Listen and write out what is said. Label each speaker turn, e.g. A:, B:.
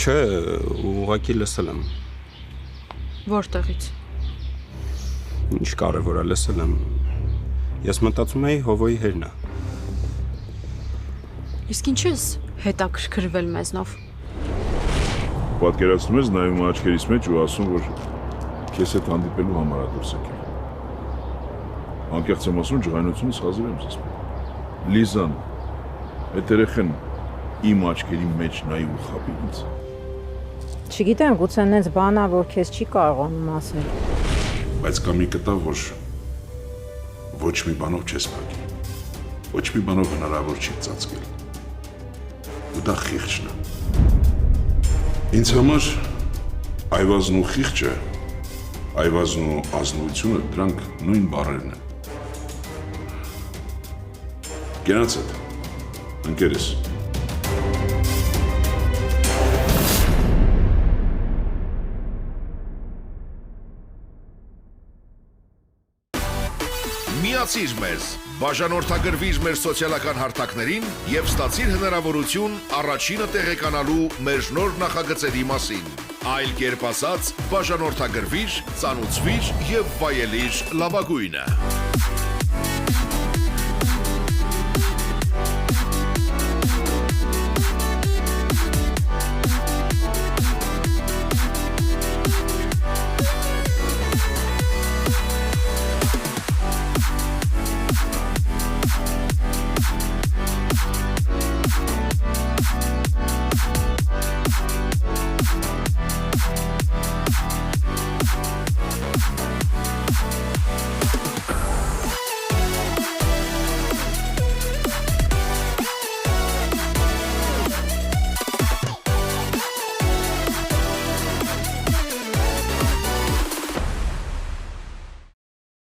A: Չէ, ուղղակի լսել եմ։
B: Որտեղից։
A: Ինչ կարևոր է, լսել եմ։ Ես մտածում էի Հովոյի հերն է։
B: Իսկ ինչ ես հետաքրքրվել մեզնով։
C: Պատկերացնում ես նայում աչքերիս մեջ ու ասում, որ քեզ հետ հանդիպելու համար դուրս եկել։ Անկեղծ եմ ասում, ջղայնությունից հազիվ եմ զսպում։ Լիզան, այդ երեխեն իմ աչքերի մեջ նայի ու խաբի ինձ։
D: Չգիտեմ, գուցե նենց բան ա, որ քեզ չի կարողանում ասել։
E: Բայց կա մի կտավ, որ ոչ մի բանով չես փակի։ Ոչ մի բանով հնարավոր չի ծածկել։ Ու դա խիղճն է։ Ինձ համար այվազն ու խիղճը, այվազն ու ազնվությունը դրանք նույն բառերն են։ Գնաց հետ, ընկերս։
F: Միացիր մեզ, բաժանորդագրվիր մեր սոցիալական հարթակներին և ստացիր հնարավորություն առաջինը տեղեկանալու մեր նոր նախագծերի մասին։ Այլ կերպ ասած, բաժանորդագրվիր, ծանուցվիր և վայելիր լավագույնը։